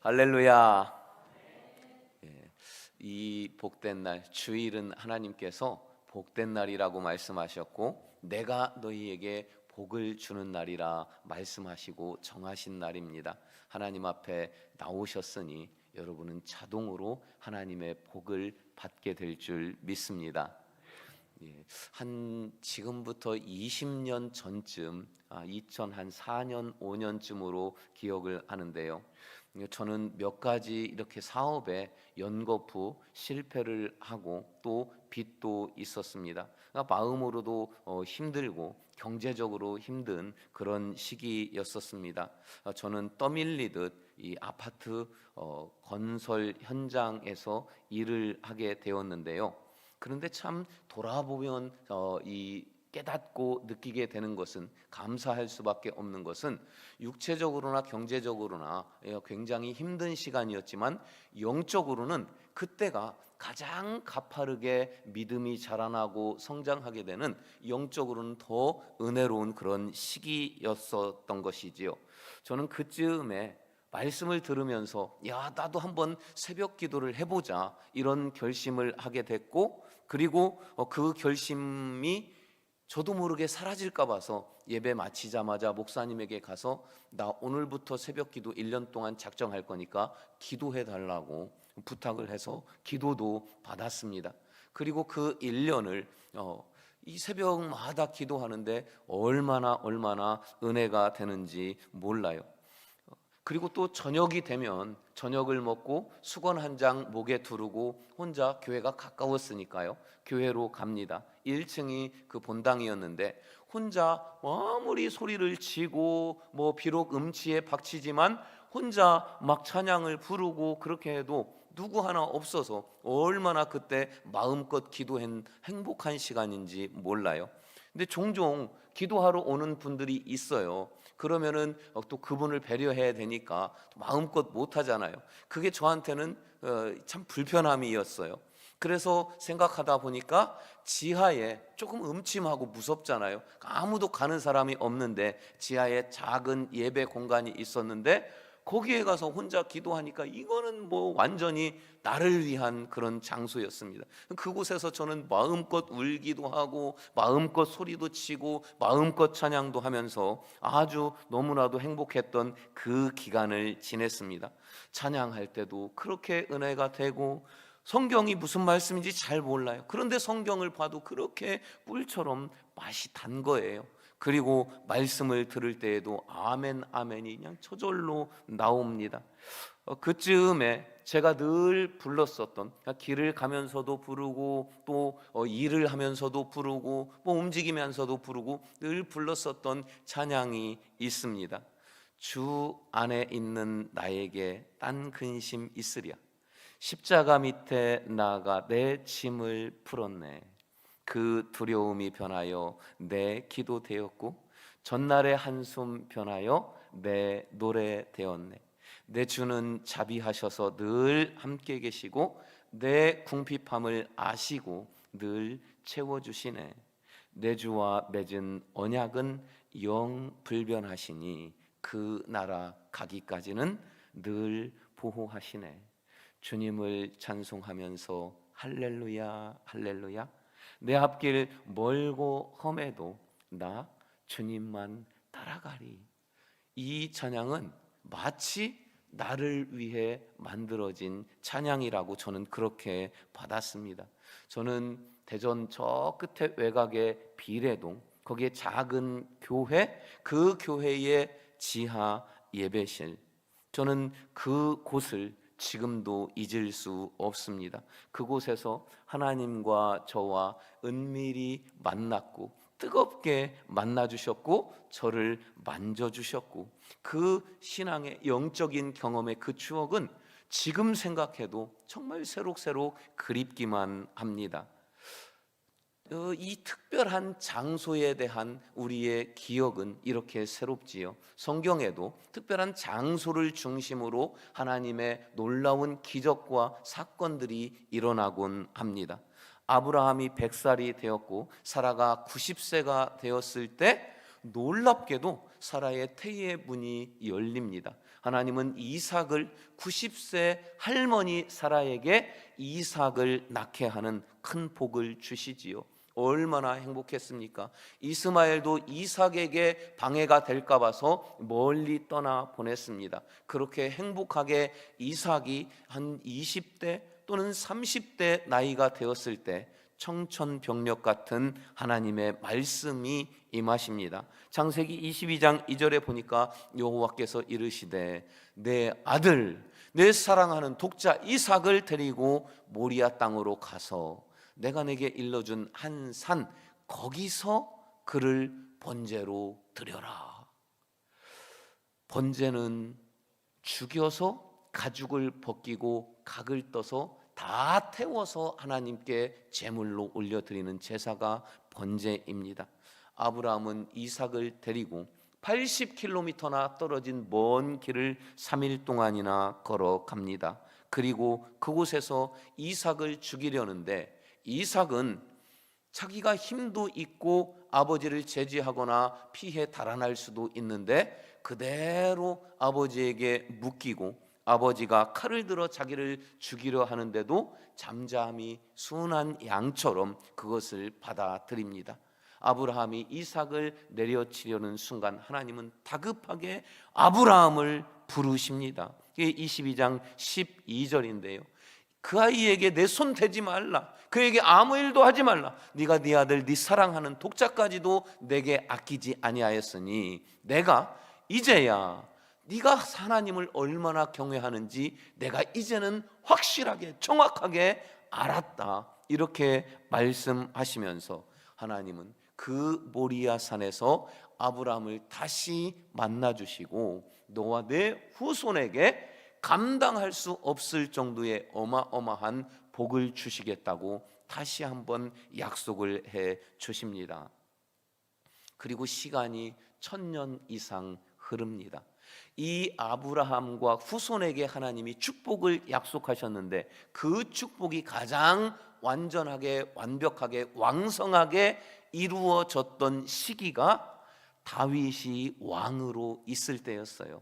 할렐루야. 예, 이 복된 날, 주일은 하나님께서 복된 날이라고 말씀하셨고 내가 너희에게 복을 주는 날이라 말씀하시고 정하신 날입니다. 하나님 앞에 나오셨으니 여러분은 자동으로 하나님의 복을 받게 될 줄 믿습니다. 한 지금부터 20년 전쯤, 2004년 5년쯤으로 기억을 하는데요. 저는 몇 가지 이렇게 사업에 연거푸 실패를 하고 또 빚도 있었습니다. 그러니까 마음으로도 힘들고 경제적으로 힘든 그런 시기였었습니다. 저는 떠밀리듯 이 아파트 건설 현장에서 일을 하게 되었는데요. 그런데 참 돌아보면 이 깨닫고 느끼게 되는 것은, 감사할 수밖에 없는 것은, 육체적으로나 경제적으로나 굉장히 힘든 시간이었지만 영적으로는 그때가 가장 가파르게 믿음이 자라나고 성장하게 되는, 영적으로는 더 은혜로운 그런 시기였었던 것이지요. 저는 그쯤에 말씀을 들으면서 나도 한번 새벽 기도를 해보자, 이런 결심을 하게 됐고, 그리고 그 결심이 저도 모르게 사라질까 봐서 예배 마치자마자 목사님에게 가서 나 오늘부터 새벽 기도 1년 동안 작정할 거니까 기도해 달라고 부탁을 해서 기도도 받았습니다. 그리고 그 1년을 이 새벽마다 기도하는데 얼마나 은혜가 되는지 몰라요. 그리고 또 저녁이 되면 저녁을 먹고 수건 한 장 목에 두르고 혼자, 교회가 가까웠으니까요, 교회로 갑니다. 1층이 그 본당이었는데 혼자 아무리 소리를 치고 비록 음치에 박치지만 혼자 막 찬양을 부르고 그렇게 해도 누구 하나 없어서 얼마나 그때 마음껏 기도한 행복한 시간인지 몰라요. 근데 종종 기도하러 오는 분들이 있어요. 그러면은 또 그분을 배려해야 되니까 마음껏 못 하잖아요. 그게 저한테는 참 불편함이었어요. 그래서 생각하다 보니까 지하에, 조금 음침하고 무섭잖아요. 아무도 가는 사람이 없는데 지하에 작은 예배 공간이 있었는데 거기에 가서 혼자 기도하니까 이거는 완전히 나를 위한 그런 장소였습니다. 그곳에서 저는 마음껏 울기도 하고 마음껏 소리도 치고 마음껏 찬양도 하면서 아주 너무나도 행복했던 그 기간을 지냈습니다. 찬양할 때도 그렇게 은혜가 되고, 성경이 무슨 말씀인지 잘 몰라요. 그런데 성경을 봐도 그렇게 꿀처럼 맛이 단 거예요. 그리고 말씀을 들을 때에도 아멘 아멘이 그냥 저절로 나옵니다. 그쯤에 제가 늘 불렀었던, 길을 가면서도 부르고 또 일을 하면서도 부르고 움직이면서도 부르고 늘 불렀었던 찬양이 있습니다. 주 안에 있는 나에게 딴 근심 있으랴, 십자가 밑에 나가 내 짐을 풀었네. 그 두려움이 변하여 내 기도 되었고 전날의 한숨 변하여 내 노래 되었네. 내 주는 자비하셔서 늘 함께 계시고 내 궁핍함을 아시고 늘 채워주시네. 내 주와 맺은 언약은 영 불변하시니 그 나라 가기까지는 늘 보호하시네. 주님을 찬송하면서 할렐루야 할렐루야, 내 앞길 멀고 험해도 나 주님만 따라가리. 이 찬양은 마치 나를 위해 만들어진 찬양이라고 저는 그렇게 받았습니다. 저는 대전 저 끝에 외곽의 비례동, 거기에 작은 교회, 그 교회의 지하 예배실, 저는 그곳을 지금도 잊을 수 없습니다. 그곳에서 하나님과 저와 은밀히 만났고 뜨겁게 만나주셨고 저를 만져주셨고, 그 신앙의 영적인 경험의 그 추억은 지금 생각해도 정말 새록새록 그립기만 합니다. 이 특별한 장소에 대한 우리의 기억은 이렇게 새롭지요. 성경에도 특별한 장소를 중심으로 하나님의 놀라운 기적과 사건들이 일어나곤 합니다. 아브라함이 100살이 되었고 사라가 90세가 되었을 때 놀랍게도 사라의 태의 문이 열립니다. 하나님은 이삭을 90세 할머니 사라에게 이삭을 낳게 하는 큰 복을 주시지요. 얼마나 행복했습니까? 이스마엘도 이삭에게 방해가 될까 봐서 멀리 떠나 보냈습니다. 그렇게 행복하게 이삭이 한 20대 또는 30대 나이가 되었을 때 청천벽력 같은 하나님의 말씀이 임하십니다. 창세기 22장 2절에 보니까 여호와께서 이르시되 내 아들 내 사랑하는 독자 이삭을 데리고 모리아 땅으로 가서 내가 내게 일러준 한 산 거기서 그를 번제로 드려라. 번제는 죽여서 가죽을 벗기고 각을 떠서 다 태워서 하나님께 제물로 올려드리는 제사가 번제입니다. 아브라함은 이삭을 데리고 80km나 떨어진 먼 길을 3일 동안이나 걸어갑니다. 그리고 그곳에서 이삭을 죽이려는데 이삭은 자기가 힘도 있고 아버지를 제지하거나 피해 달아날 수도 있는데 그대로 아버지에게 묶이고 아버지가 칼을 들어 자기를 죽이려 하는데도 잠잠히 순한 양처럼 그것을 받아들입니다. 아브라함이 이삭을 내려치려는 순간 하나님은 다급하게 아브라함을 부르십니다. 이게 22장 12절인데요. 그 아이에게 내 손 대지 말라. 그에게 아무 일도 하지 말라. 네가 네 아들 네 사랑하는 독자까지도 내게 아끼지 아니하였으니 내가 이제야 네가 하나님을 얼마나 경외하는지 내가 이제는 확실하게 정확하게 알았다. 이렇게 말씀하시면서 하나님은 그 모리아 산에서 아브라함을 다시 만나 주시고 너와 내 후손에게 감당할 수 없을 정도의 어마어마한 복을 주시겠다고 다시 한번 약속을 해 주십니다. 그리고 시간이 1000년 이상 흐릅니다. 이 아브라함과 후손에게 하나님이 축복을 약속하셨는데 그 축복이 가장 완전하게 완벽하게 왕성하게 이루어졌던 시기가 다윗이 왕으로 있을 때였어요.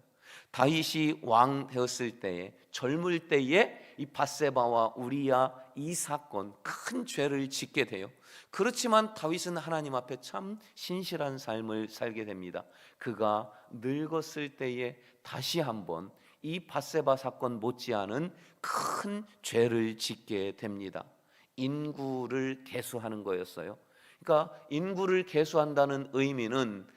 다윗이 왕 되었을 때에 젊을 때에 이 밧세바와 우리야 이 사건 큰 죄를 짓게 돼요. 그렇지만 다윗은 하나님 앞에 참 신실한 삶을 살게 됩니다. 그가 늙었을 때에 다시 한번 이 밧세바 사건 못지않은 큰 죄를 짓게 됩니다. 인구를 계수하는 거였어요. 그러니까 인구를 계수한다는 의미는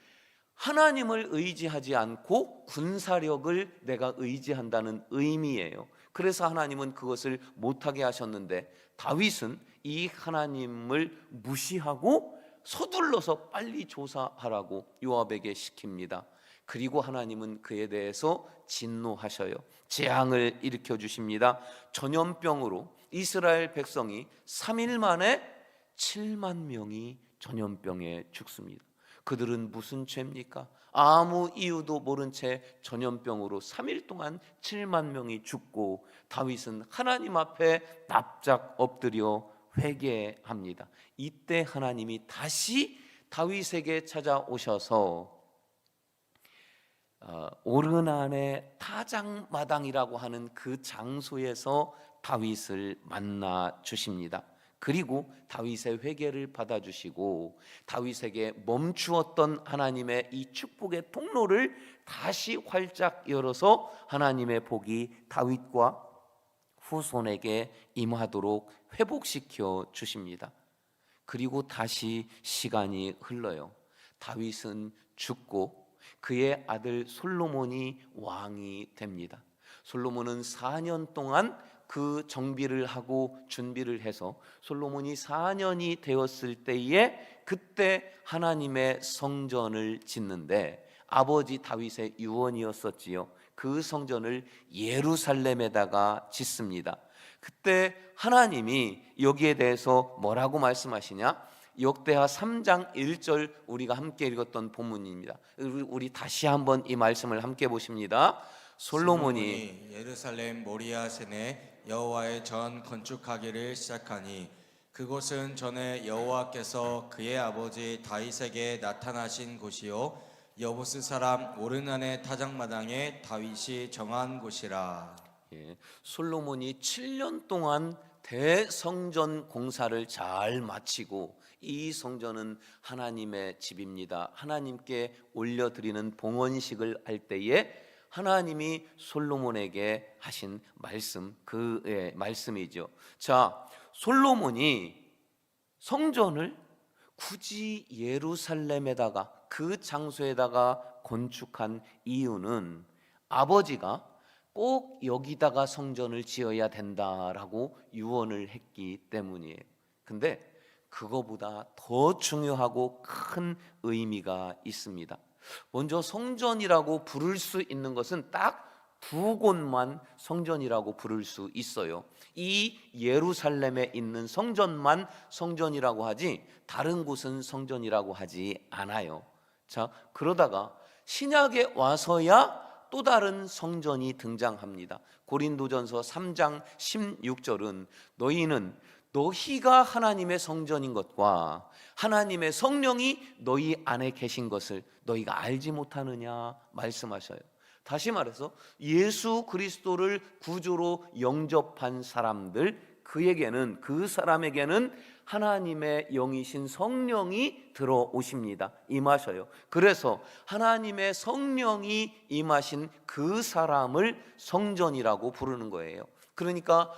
하나님을 의지하지 않고 군사력을 내가 의지한다는 의미예요. 그래서 하나님은 그것을 못하게 하셨는데 다윗은 이 하나님을 무시하고 서둘러서 빨리 조사하라고 요압에게 시킵니다. 그리고 하나님은 그에 대해서 진노하셔요. 재앙을 일으켜 주십니다. 전염병으로 이스라엘 백성이 3일 만에 7만 명이 전염병에 죽습니다. 그들은 무슨 죄입니까? 아무 이유도 모른 채 전염병으로 3일 동안 7만 명이 죽고 다윗은 하나님 앞에 납작 엎드려 회개합니다. 이때 하나님이 다시 다윗에게 찾아오셔서 오르난의 타작마당이라고 하는 그 장소에서 다윗을 만나 주십니다. 그리고 다윗의 회개를 받아주시고 다윗에게 멈추었던 하나님의 이 축복의 통로를 다시 활짝 열어서 하나님의 복이 다윗과 후손에게 임하도록 회복시켜 주십니다. 그리고 다시 시간이 흘러요. 다윗은 죽고 그의 아들 솔로몬이 왕이 됩니다. 솔로몬은 4년 동안 그 정비를 하고 준비를 해서 솔로몬이 4년이 되었을 때에 그때 하나님의 성전을 짓는데 아버지 다윗의 유언이었었지요. 그 성전을 예루살렘에다가 짓습니다. 그때 하나님이 여기에 대해서 뭐라고 말씀하시냐? 역대하 3장 1절 우리가 함께 읽었던 본문입니다. 우리 다시 한번 이 말씀을 함께 보십니다. 솔로몬이 예루살렘 모리아 산에 여호와의 전 건축하기를 시작하니 그곳은 전에 여호와께서 그의 아버지 다윗에게 나타나신 곳이요 여부스 사람 오르난의 타작마당에 다윗이 정한 곳이라. 예, 솔로몬이 7년 동안 대성전 공사를 잘 마치고, 이 성전은 하나님의 집입니다, 하나님께 올려드리는 봉헌식을 할 때에 하나님이 솔로몬에게 하신 말씀, 그의 말씀이죠. 자, 솔로몬이 성전을 굳이 예루살렘에다가, 그 장소에다가 건축한 이유는 아버지가 꼭 여기다가 성전을 지어야 된다라고 유언을 했기 때문이에요. 근데 그거보다 더 중요하고 큰 의미가 있습니다. 먼저 성전이라고 부를 수 있는 것은 딱 두 곳만 성전이라고 부를 수 있어요. 이 예루살렘에 있는 성전만 성전이라고 하지, 다른 곳은 성전이라고 하지 않아요. 자, 그러다가 신약에 와서야 또 다른 성전이 등장합니다. 고린도전서 3장 16절은 너희가 하나님의 성전인 것과 하나님의 성령이 너희 안에 계신 것을 너희가 알지 못하느냐 말씀하셔요. 다시 말해서 예수 그리스도를 구주로 영접한 사람들, 그 사람에게는 하나님의 영이신 성령이 들어오십니다. 임하셔요. 그래서 하나님의 성령이 임하신 그 사람을 성전이라고 부르는 거예요. 그러니까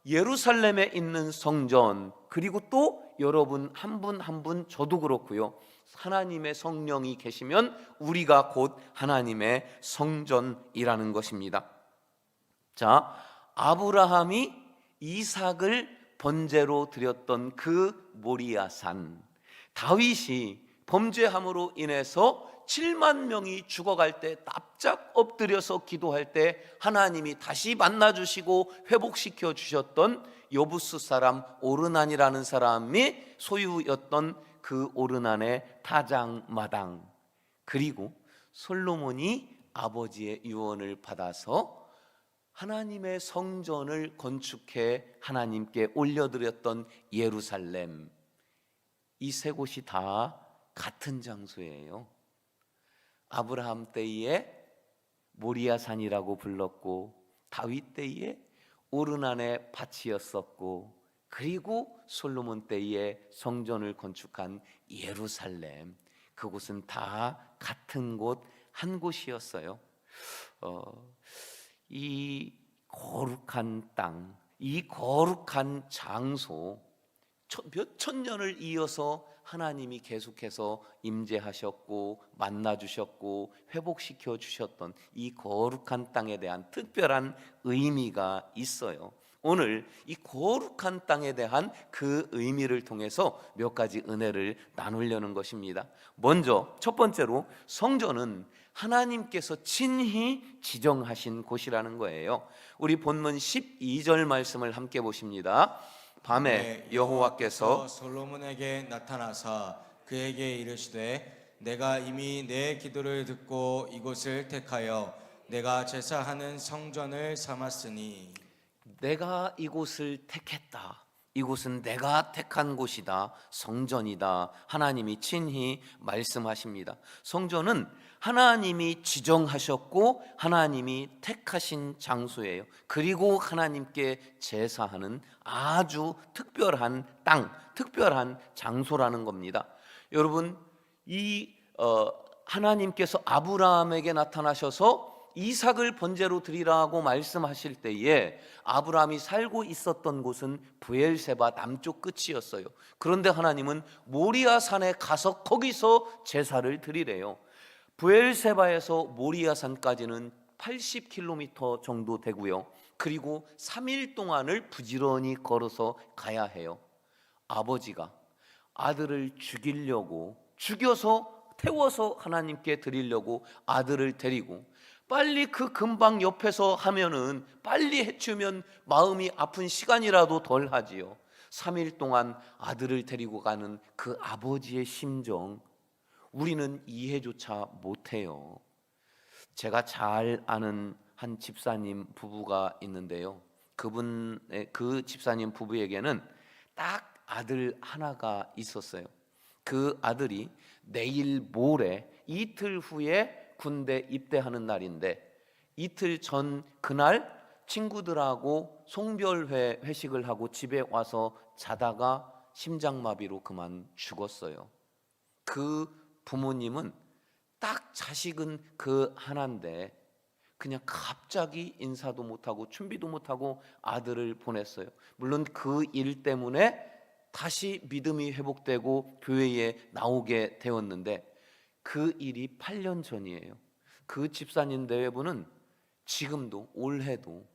예루살렘에 있는 성전, 그리고 또 여러분 한 분 한 분, 저도 그렇고요, 하나님의 성령이 계시면 우리가 곧 하나님의 성전이라는 것입니다. 자, 아브라함이 이삭을 번제로 드렸던 그 모리아산, 다윗이 범죄함으로 인해서 7만 명이 죽어갈 때 납작 엎드려서 기도할 때 하나님이 다시 만나주시고 회복시켜 주셨던 여부스 사람 오르난이라는 사람이 소유였던 그 오르난의 타작마당, 그리고 솔로몬이 아버지의 유언을 받아서 하나님의 성전을 건축해 하나님께 올려드렸던 예루살렘, 이 세 곳이 다 같은 장소예요. 아브라함 때에 모리아산이라고 불렀고, 다윗 때에 오르난의 밭이었었고, 그리고 솔로몬 때에 성전을 건축한 예루살렘, 그곳은 다 같은 곳, 한 곳이었어요. 이 거룩한 땅, 이 거룩한 장소, 몇천 년을 이어서 하나님이 계속해서 임재하셨고 만나주셨고 회복시켜 주셨던 이 거룩한 땅에 대한 특별한 의미가 있어요. 오늘 이 거룩한 땅에 대한 그 의미를 통해서 몇 가지 은혜를 나누려는 것입니다. 먼저 첫 번째로, 성전은 하나님께서 친히 지정하신 곳이라는 거예요. 우리 본문 12절 말씀을 함께 보십니다. 밤에 여호와께서 솔로몬에게 나타나사 그에게 이르시되 내가 이미 내 기도를 듣고 이곳을 택하여 내가 제사하는 성전을 삼았으니, 내가 이곳을 택했다, 이곳은 내가 택한 곳이다, 성전이다, 하나님이 친히 말씀하십니다. 성전은 하나님이 지정하셨고 하나님이 택하신 장소예요. 그리고 하나님께 제사하는 아주 특별한 땅, 특별한 장소라는 겁니다. 여러분, 하나님께서 아브라함에게 나타나셔서 이삭을 번제로 드리라고 말씀하실 때에 아브라함이 살고 있었던 곳은 브엘세바 남쪽 끝이었어요. 그런데 하나님은 모리아산에 가서 거기서 제사를 드리래요. 브엘세바에서 모리아산까지는 80km 정도 되고요. 그리고 3일 동안을 부지런히 걸어서 가야 해요. 아버지가 아들을 죽여서 태워서 하나님께 드리려고 아들을 데리고, 빨리 그 근방 옆에서 하면은, 빨리 해치우면 마음이 아픈 시간이라도 덜 하지요. 3일 동안 아들을 데리고 가는 그 아버지의 심정, 우리는 이해조차 못해요. 제가 잘 아는 한 집사님 부부가 있는데요, 그 집사님 부부에게는 딱 아들 하나가 있었어요. 그 아들이 내일 모레 이틀 후에 군대 입대하는 날인데 이틀 전 그날 친구들하고 송별회 회식을 하고 집에 와서 자다가 심장마비로 그만 죽었어요. 그 부모님은 딱 자식은 그 하나인데 그냥 갑자기 인사도 못하고 준비도 못하고 아들을 보냈어요. 물론 그 일 때문에 다시 믿음이 회복되고 교회에 나오게 되었는데 그 일이 8년 전이에요. 그 집사님 대회분은 지금도 올해도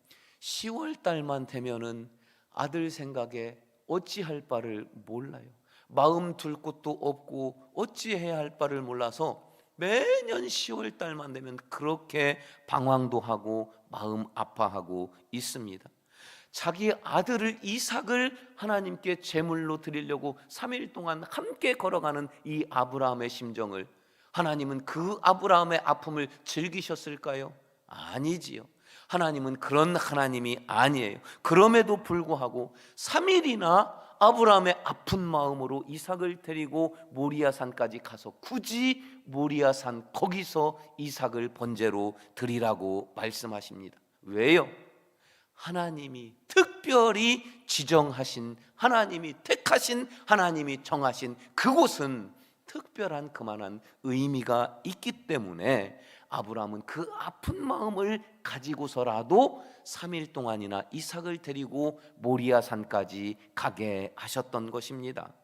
10월 달만 되면은 아들 생각에 어찌할 바를 몰라요. 마음 둘 곳도 없고 어찌해야 할 바를 몰라서 매년 10월 달만 되면 그렇게 방황도 하고 마음 아파하고 있습니다. 자기 아들을 이삭을 하나님께 제물로 드리려고 3일 동안 함께 걸어가는 이 아브라함의 심정을 하나님은 그 아브라함의 아픔을 즐기셨을까요? 아니지요. 하나님은 그런 하나님이 아니에요. 그럼에도 불구하고 3일이나 아브라함의 아픈 마음으로 이삭을 데리고 모리아산까지 가서 굳이 모리아산 거기서 이삭을 번제로 드리라고 말씀하십니다. 왜요? 하나님이 특별히 지정하신, 하나님이 택하신, 하나님이 정하신 그곳은 특별한 그만한 의미가 있기 때문에 아브라함은 그 아픈 마음을 가지고서라도 3일 동안이나 이삭을 데리고 모리아산까지 가게 하셨던 것입니다.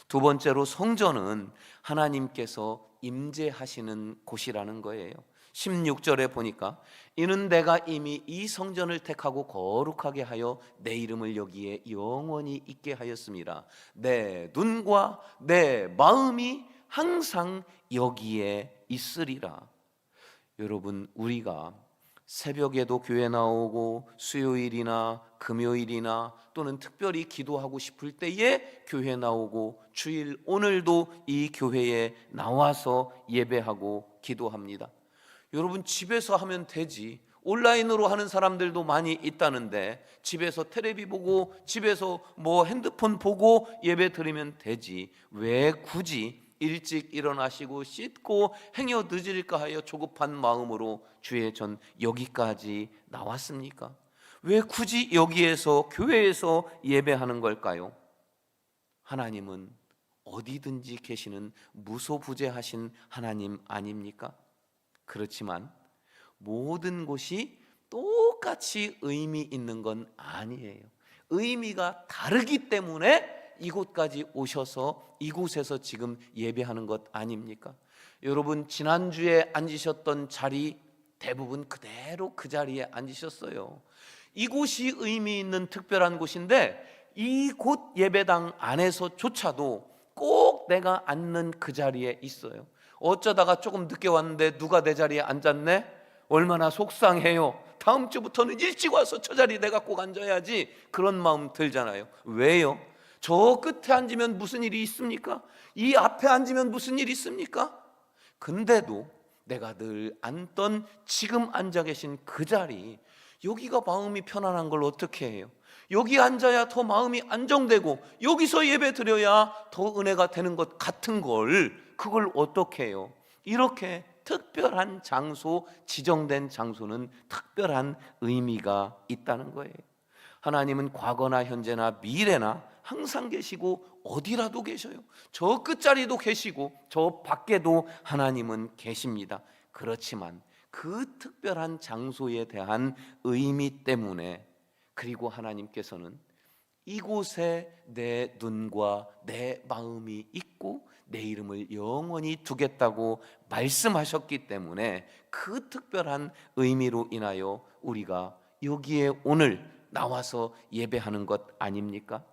두 번째로 성전은 하나님께서 임재하시는 곳이라는 거예요. 16절에 보니까 이는 내가 이미 이 성전을 택하고 거룩하게 하여 내 이름을 여기에 영원히 있게 하였습니다. 내 눈과 내 마음이 항상 여기에 있으리라. 여러분, 우리가 새벽에도 교회 나오고 수요일이나 금요일이나 또는 특별히 기도하고 싶을 때에 교회 나오고 주일 오늘도 이 교회에 나와서 예배하고 기도합니다. 여러분, 집에서 하면 되지. 온라인으로 하는 사람들도 많이 있다는데 집에서 텔레비 보고 집에서 핸드폰 보고 예배 드리면 되지. 왜 굳이 일찍 일어나시고 씻고 행여 늦을까 하여 조급한 마음으로 주의 전 여기까지 나왔습니까? 왜 굳이 여기에서 교회에서 예배하는 걸까요? 하나님은 어디든지 계시는 무소부재하신 하나님 아닙니까? 그렇지만 모든 곳이 똑같이 의미 있는 건 아니에요. 의미가 다르기 때문에 이곳까지 오셔서 이곳에서 지금 예배하는 것 아닙니까? 여러분, 지난주에 앉으셨던 자리 대부분 그대로 그 자리에 앉으셨어요. 이곳이 의미 있는 특별한 곳인데 이곳 예배당 안에서조차도 꼭 내가 앉는 그 자리에 있어요. 어쩌다가 조금 늦게 왔는데 누가 내 자리에 앉았네? 얼마나 속상해요. 다음 주부터는 일찍 와서 저 자리에 내가 꼭 앉아야지. 그런 마음 들잖아요. 왜요? 저 끝에 앉으면 무슨 일이 있습니까? 이 앞에 앉으면 무슨 일이 있습니까? 근데도 내가 늘 앉던 지금 앉아 계신 그 자리, 여기가 마음이 편안한 걸 어떻게 해요? 여기 앉아야 더 마음이 안정되고 여기서 예배 드려야 더 은혜가 되는 것 같은 걸, 그걸 어떻게 해요? 이렇게 특별한 장소, 지정된 장소는 특별한 의미가 있다는 거예요. 하나님은 과거나 현재나 미래나 항상 계시고 어디라도 계셔요. 저 끝자리도 계시고 저 밖에도 하나님은 계십니다. 그렇지만 그 특별한 장소에 대한 의미 때문에, 그리고 하나님께서는 이곳에 내 눈과 내 마음이 있고 내 이름을 영원히 두겠다고 말씀하셨기 때문에 그 특별한 의미로 인하여 우리가 여기에 오늘 나와서 예배하는 것 아닙니까?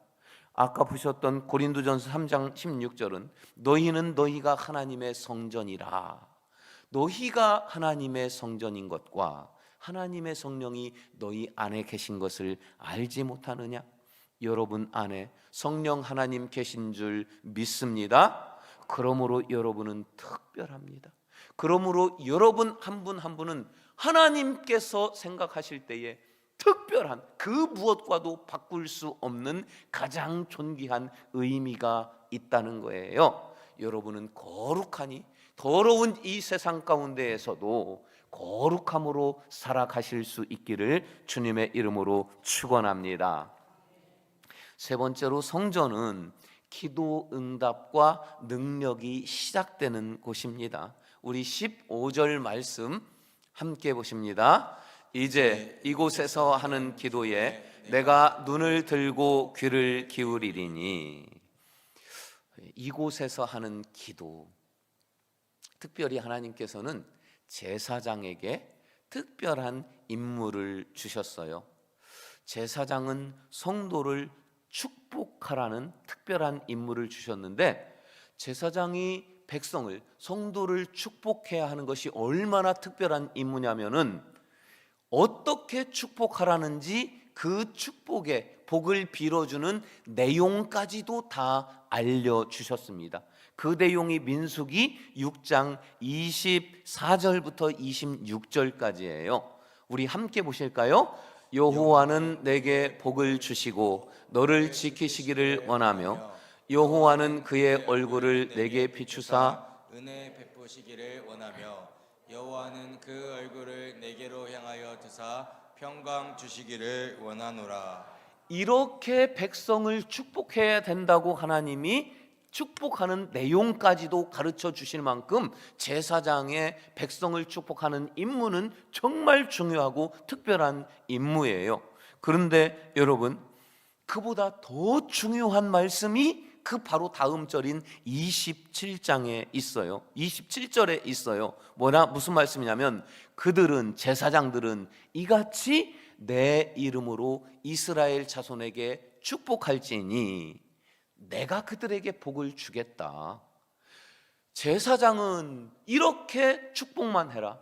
아까 보셨던 고린도전서 3장 16절은 너희는 너희가 하나님의 성전이라, 너희가 하나님의 성전인 것과 하나님의 성령이 너희 안에 계신 것을 알지 못하느냐? 여러분 안에 성령 하나님 계신 줄 믿습니다. 그러므로 여러분은 특별합니다. 그러므로 여러분 한 분 한 분은 하나님께서 생각하실 때에 특별한, 그 무엇과도 바꿀 수 없는 가장 존귀한 의미가 있다는 거예요. 여러분은 거룩하니 더러운 이 세상 가운데에서도 거룩함으로 살아가실 수 있기를 주님의 이름으로 축원합니다. 세 번째로 성전은 기도 응답과 능력이 시작되는 곳입니다. 우리 15절 말씀 함께 보십니다. 이제 이곳에서 하는 기도에 내가 눈을 들고 귀를 기울이리니. 이곳에서 하는 기도, 특별히 하나님께서는 제사장에게 특별한 임무를 주셨어요. 제사장은 성도를 축복하라는 특별한 임무를 주셨는데, 제사장이 백성을, 성도를 축복해야 하는 것이 얼마나 특별한 임무냐면은 어떻게 축복하라는지 그 축복의 복을 빌어주는 내용까지도 다 알려주셨습니다. 그 내용이 민수기 6장 24절부터 26절까지예요. 우리 함께 보실까요? 여호와는 내게 복을 주시고 너를 지키시기를 원하며 여호와는 그의 얼굴을 내게 비추사 은혜 베푸시기를 원하며 여호와는 그 얼굴을 내게로 향하여 드사 평강 주시기를 원하노라. 이렇게 백성을 축복해야 된다고 하나님이 축복하는 내용까지도 가르쳐 주실 만큼 제사장의 백성을 축복하는 임무는 정말 중요하고 특별한 임무예요. 그런데 여러분, 그보다 더 중요한 말씀이 그 바로 다음 절인 27장에 있어요. 27절에 있어요. 무슨 말씀이냐면, 그들은, 제사장들은 이같이 내 이름으로 이스라엘 자손에게 축복할지니 내가 그들에게 복을 주겠다. 제사장은 이렇게 축복만 해라.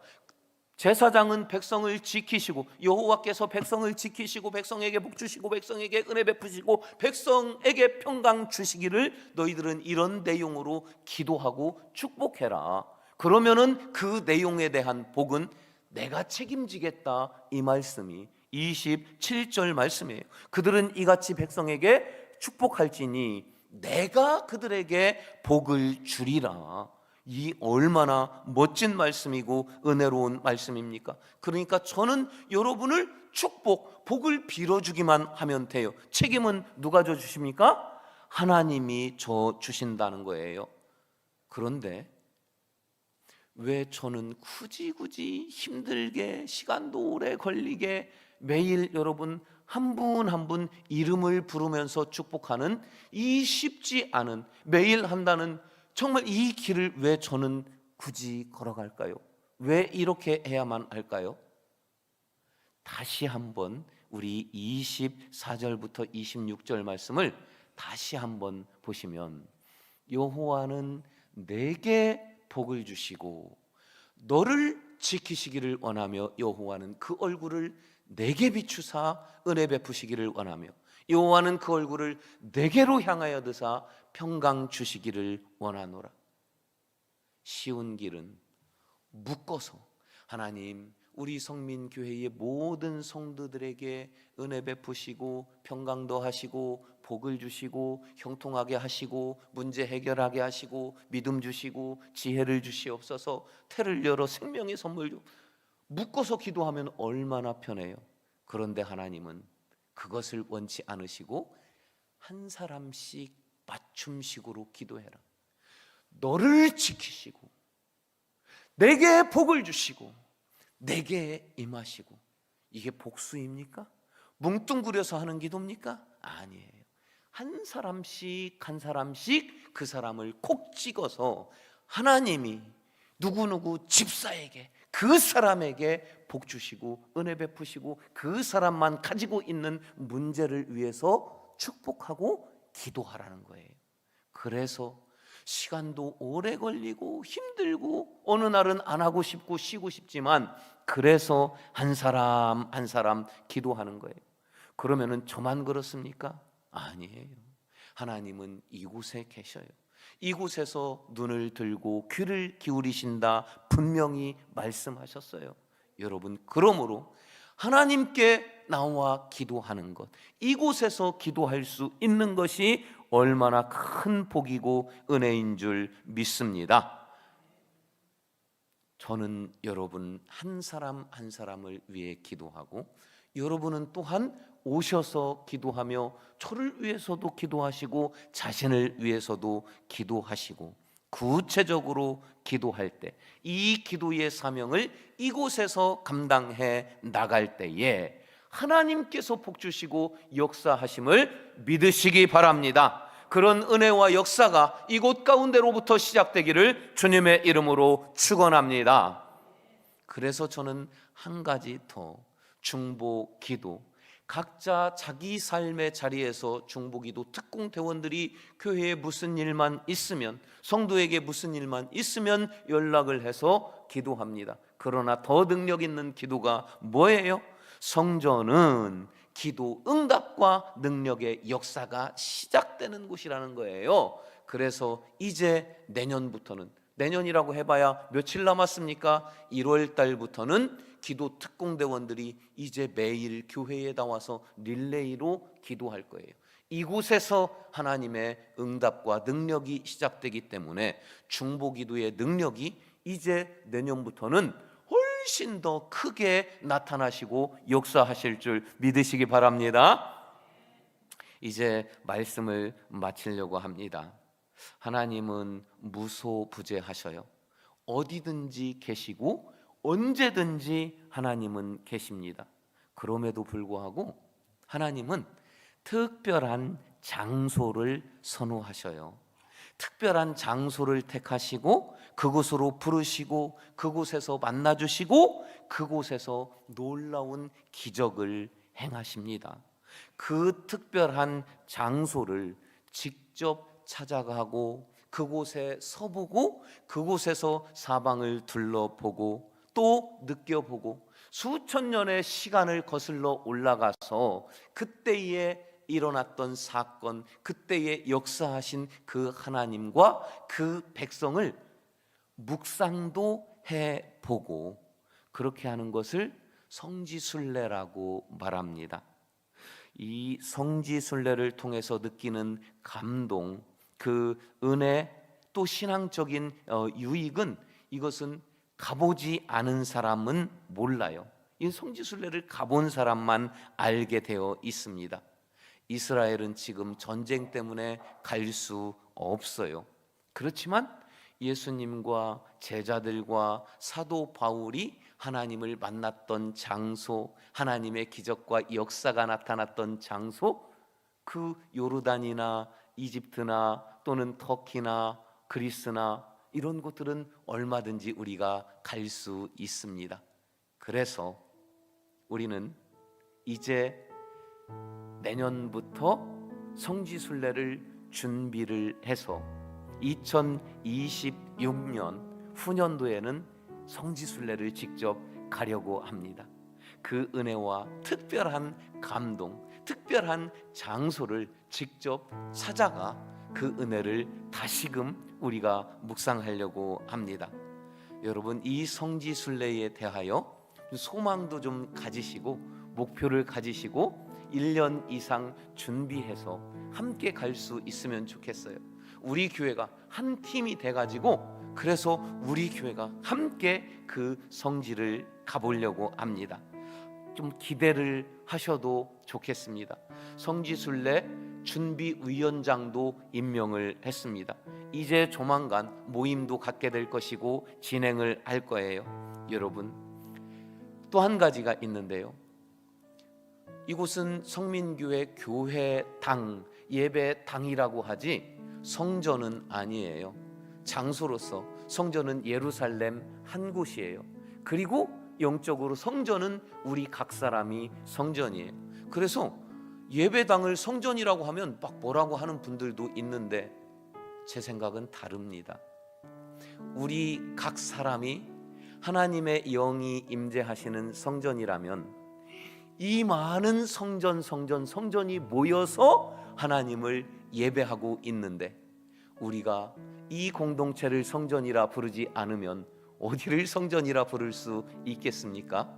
제사장은 백성을 지키시고, 여호와께서 백성을 지키시고 백성에게 복 주시고 백성에게 은혜 베푸시고 백성에게 평강 주시기를 너희들은 이런 내용으로 기도하고 축복해라. 그러면은 그 내용에 대한 복은 내가 책임지겠다, 이 말씀이 27절 말씀이에요. 그들은 이같이 백성에게 축복할지니 내가 그들에게 복을 주리라. 이 얼마나 멋진 말씀이고 은혜로운 말씀입니까? 그러니까 저는 여러분을 복을 빌어주기만 하면 돼요. 책임은 누가 져 주십니까? 하나님이 져 주신다는 거예요. 그런데 왜 저는 굳이 힘들게, 시간도 오래 걸리게 매일 여러분 한 분 한 분 이름을 부르면서 축복하는 이 쉽지 않은, 매일 한다는 정말 이 길을 왜 저는 굳이 걸어갈까요? 왜 이렇게 해야만 할까요? 다시 한번 우리 24절부터 26절 말씀을 다시 한번 보시면, 여호와는 내게 복을 주시고 너를 지키시기를 원하며 여호와는 그 얼굴을 내게 비추사 은혜 베푸시기를 원하며 여호와는 그 얼굴을 내게로 향하여 드사 평강 주시기를 원하노라. 쉬운 길은 묶어서 하나님, 우리 성민교회의 모든 성도들에게 은혜 베푸시고 평강도 하시고 복을 주시고 형통하게 하시고 문제 해결하게 하시고 믿음 주시고 지혜를 주시옵소서, 태를 열어 생명의 선물 묶어서 기도하면 얼마나 편해요. 그런데 하나님은 그것을 원치 않으시고 한 사람씩 맞춤식으로 기도해라. 너를 지키시고 내게 복을 주시고 내게 임하시고. 이게 복수입니까? 뭉뚱그려서 하는 기도입니까? 아니에요. 한 사람씩 그 사람을 콕 찍어서 하나님이 누구누구 집사에게, 그 사람에게 복 주시고 은혜 베푸시고 그 사람만 가지고 있는 문제를 위해서 축복하고 기도하라는 거예요. 그래서 시간도 오래 걸리고 힘들고 어느 날은 안 하고 싶고 쉬고 싶지만 그래서 한 사람 한 사람 기도하는 거예요. 그러면은 저만 그렇습니까? 아니에요. 하나님은 이곳에 계셔요. 이곳에서 눈을 들고 귀를 기울이신다 분명히 말씀하셨어요. 여러분, 그러므로 하나님께 나와 기도하는 것, 이곳에서 기도할 수 있는 것이 얼마나 큰 복이고 은혜인 줄 믿습니다. 저는 여러분 한 사람 한 사람을 위해 기도하고, 여러분은 또한 오셔서 기도하며 저를 위해서도 기도하시고 자신을 위해서도 기도하시고, 구체적으로 기도할 때 이 기도의 사명을 이곳에서 감당해 나갈 때에 하나님께서 복 주시고 역사하심을 믿으시기 바랍니다. 그런 은혜와 역사가 이곳 가운데로부터 시작되기를 주님의 이름으로 축원합니다. 그래서 저는 한 가지 더 중보 기도, 각자 자기 삶의 자리에서 중보기도 특공대원들이 교회에 무슨 일만 있으면, 성도에게 무슨 일만 있으면 연락을 해서 기도합니다. 그러나 더 능력 있는 기도가 뭐예요? 성전은 기도 응답과 능력의 역사가 시작되는 곳이라는 거예요. 그래서 이제 내년부터는, 내년이라고 해봐야 며칠 남았습니까? 1월 달부터는 기도 특공대원들이 이제 매일 교회에 나와서 릴레이로 기도할 거예요. 이곳에서 하나님의 응답과 능력이 시작되기 때문에 중보기도의 능력이 이제 내년부터는 훨씬 더 크게 나타나시고 역사하실 줄 믿으시기 바랍니다. 이제 말씀을 마치려고 합니다. 하나님은 무소부재하셔요. 어디든지 계시고 언제든지 하나님은 계십니다. 그럼에도 불구하고 하나님은 특별한 장소를 선호하셔요. 특별한 장소를 택하시고 그곳으로 부르시고 그곳에서 만나주시고 그곳에서 놀라운 기적을 행하십니다. 그 특별한 장소를 직접 찾아가고 그곳에 서보고 그곳에서 사방을 둘러보고 또 느껴보고 수천 년의 시간을 거슬러 올라가서 그때에 일어났던 사건, 그때에 역사하신 그 하나님과 그 백성을 묵상도 해보고, 그렇게 하는 것을 성지순례라고 말합니다. 이 성지순례를 통해서 느끼는 감동, 그 은혜, 또 신앙적인 유익은, 이것은 가보지 않은 사람은 몰라요. 이 성지순례를 가본 사람만 알게 되어 있습니다. 이스라엘은 지금 전쟁 때문에 갈 수 없어요. 그렇지만 예수님과 제자들과 사도 바울이 하나님을 만났던 장소, 하나님의 기적과 역사가 나타났던 장소, 그 요르단이나 이집트나 또는 터키나 그리스나 이런 곳들은 얼마든지 우리가 갈 수 있습니다. 그래서 우리는 이제 내년부터 성지순례를 준비를 해서 2026년 후년도에는 성지순례를 직접 가려고 합니다. 그 은혜와 특별한 감동, 특별한 장소를 직접 찾아가 그 은혜를 다시금 우리가 묵상하려고 합니다. 여러분, 이 성지순례에 대하여 소망도 좀 가지시고 목표를 가지시고 1년 이상 준비해서 함께 갈 수 있으면 좋겠어요. 우리 교회가 한 팀이 돼가지고, 그래서 우리 교회가 함께 그 성지를 가보려고 합니다. 좀 기대를 하셔도 좋겠습니다. 성지순례 준비위원장도 임명을 했습니다. 이제 조만간 모임도 갖게 될 것이고 진행을 할 거예요. 여러분, 또 한 가지가 있는데요. 이곳은 성민교회 교회당, 예배당이라고 하지 성전은 아니에요. 장소로서 성전은 예루살렘 한 곳이에요. 그리고 영적으로 성전은 우리 각 사람이 성전이에요. 그래서 예배당을 성전이라고 하면 막 뭐라고 하는 분들도 있는데 제 생각은 다릅니다. 우리 각 사람이 하나님의 영이 임재하시는 성전이라면 이 많은 성전이 모여서 하나님을 예배하고 있는데, 우리가 이 공동체를 성전이라 부르지 않으면 어디를 성전이라 부를 수 있겠습니까?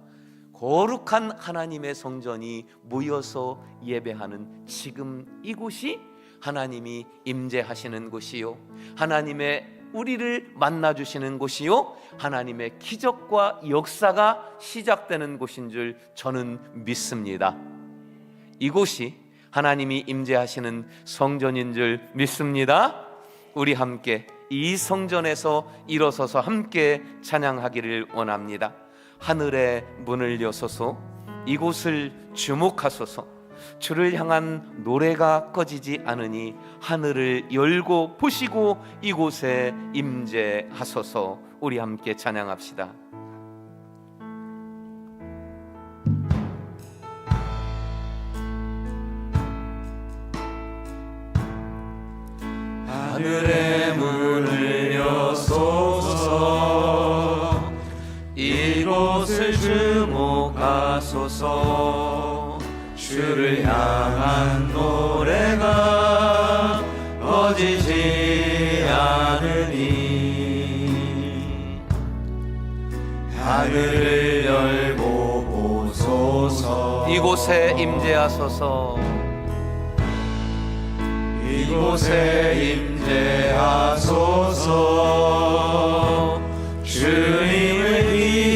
거룩한 하나님의 성전이 모여서 예배하는 지금 이곳이 하나님이 임재하시는 곳이요, 하나님의 우리를 만나주시는 곳이요 하나님의 기적과 역사가 시작되는 곳인 줄 저는 믿습니다. 이곳이 하나님이 임재하시는 성전인 줄 믿습니다. 우리 함께 이 성전에서 일어서서 함께 찬양하기를 원합니다. 하늘의 문을 여소서, 이곳을 주목하소서. 주를 향한 노래가 꺼지지 않으니 하늘을 열고 보시고 이곳에 임재하소서. 우리 함께 찬양합시다. 하늘의 문을 여소서, 이곳을 주목하소서. 주를 향한 노래가 꺼지지 않으니 하늘을 열고 보소서. 이곳에 임재하소서. 이곳에 임재하소서. 주님을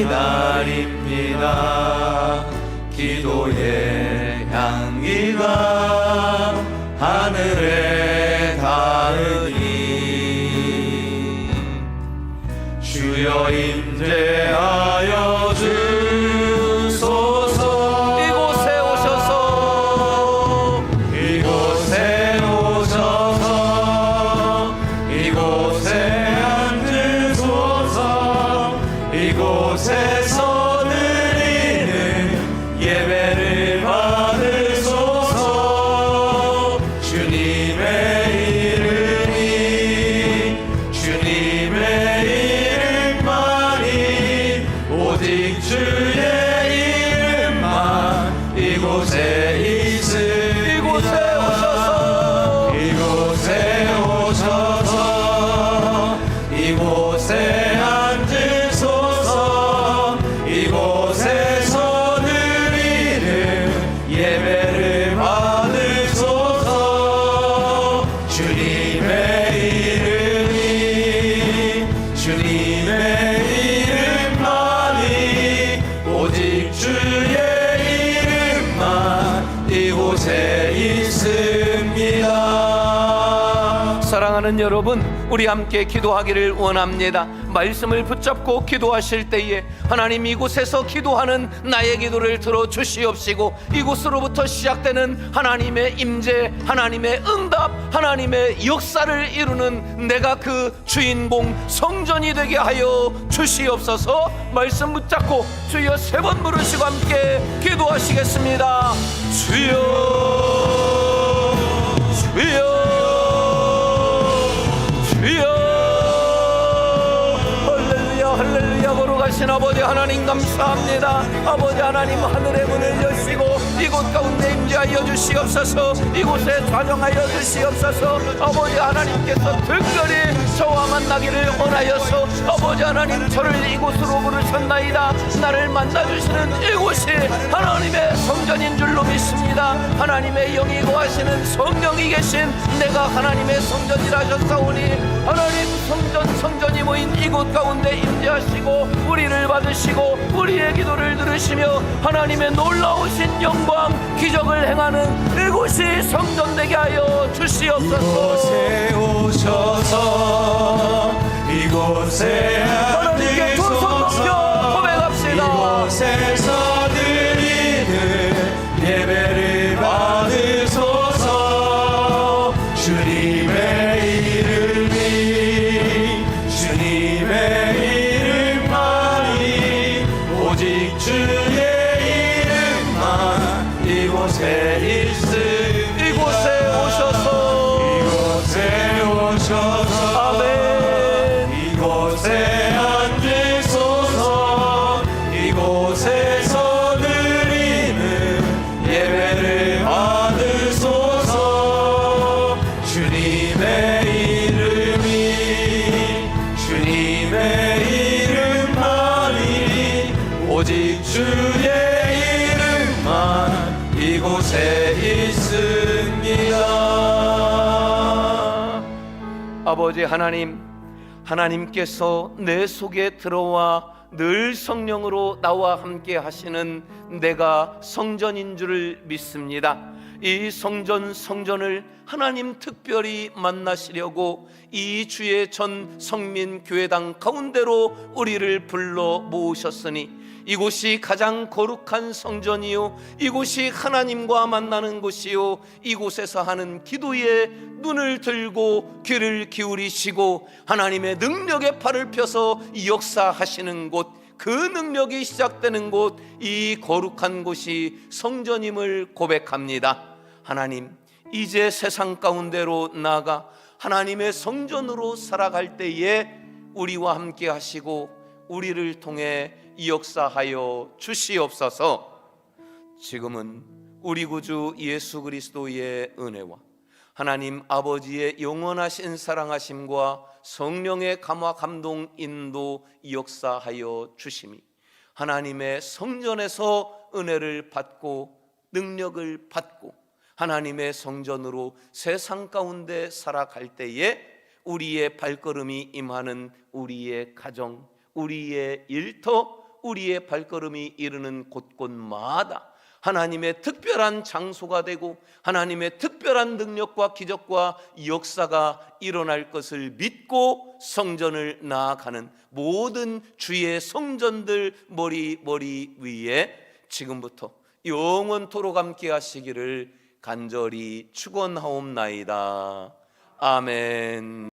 기다립니다. 기도의 향기가 하늘에 닿으니 주여 임재하여 주소서. 이곳에 오셔서, 이곳에 오셔서, 이곳에 앉으소서. 이곳에서 드리는 예배를 받으소서. 주님의 이름이, 주님의 이름만이, 오직 주의 이름만 이곳에 있으니 이곳에 오셔서, 이곳에 오셔서, 이곳에 앉으소서. 이곳에서 드리는 예배를 받으소서. 주님의 이름이, 주님의 이름만이, 오직 주의 이름만 이곳에 있습니다. 사랑하는 여러분, 우리 함께 기도하기를 원합니다. 말씀을 붙잡고 기도하실 때에 하나님, 이곳에서 기도하는 나의 기도를 들어주시옵시고 이곳으로부터 시작되는 하나님의 임재, 하나님의 응답, 하나님의 역사를 이루는 내가 그 주인공 성전이 되게 하여 주시옵소서. 말씀 붙잡고 주여 3번 부르시고 함께 기도하시겠습니다. 주여, 주여, 주여. 할렐루야, 할렐루야. 거룩하신 아버지 하나님 감사합니다. 아버지 하나님, 하늘의 문을 여시고 이곳 가운데 임재하여 주시옵소서. 이곳에 좌정하여 주시옵소서. 아버지 하나님께서 특별히 저와 만나기를 원하여서 아버지 하나님, 저를 이곳으로 부르셨나이다. 나를 만나주시는 이곳이 하나님의 성전인 줄로 믿습니다. 하나님의 영이 거하시는 성령이 계신 내가 하나님의 성전이라 하셨사오니 하나님, 성전이 모인 이곳 가운데 임재하시고 우리를 받으시고 우리의 기도를 들으시며 하나님의 놀라우신 영광, 기적을 행하는 이곳이 성전되게 하여 주시옵소서. 이곳에 오셔서, 이곳에 하나님께 두 손 넘겨 고백합시다. 이곳에서 드리는 예배를 받으소서. 주님의 이름이, 주님의 이름만이, 오직 주의 이름만 이곳에 있으니 이곳에 오셔서, 이곳에 오셔서, 아멘. 이곳에 앉으소서. 이곳에서 드리는 예배를 받으소서. 주님의 이름이, 주님의 이름만이, 오직 주의 이름만 이곳에 있습니다. 아버지 하나님, 하나님께서 내 속에 들어와 늘 성령으로 나와 함께 하시는 내가 성전인 줄을 믿습니다. 이 성전을 하나님 특별히 만나시려고 이 주의 전 성민교회당 가운데로 우리를 불러 모으셨으니 이곳이 가장 거룩한 성전이요, 이곳이 하나님과 만나는 곳이요, 이곳에서 하는 기도에 눈을 들고 귀를 기울이시고 하나님의 능력의 팔을 펴서 역사하시는 곳, 그 능력이 시작되는 곳, 이 거룩한 곳이 성전임을 고백합니다. 하나님, 이제 세상 가운데로 나아가 하나님의 성전으로 살아갈 때에 우리와 함께 하시고 우리를 통해 역사하여 주시옵소서. 지금은 우리 구주 예수 그리스도의 은혜와 하나님 아버지의 영원하신 사랑하심과 성령의 감화 감동 인도 역사하여 주심이 하나님의 성전에서 은혜를 받고 능력을 받고 하나님의 성전으로 세상 가운데 살아갈 때에 우리의 발걸음이 임하는 우리의 가정, 우리의 일터, 우리의 발걸음이 이르는 곳곳마다 하나님의 특별한 장소가 되고 하나님의 특별한 능력과 기적과 역사가 일어날 것을 믿고 성전을 나아가는 모든 주의 성전들 머리 위에 지금부터 영원토록 함께 하시기를 간절히 축원하옵나이다. 아멘.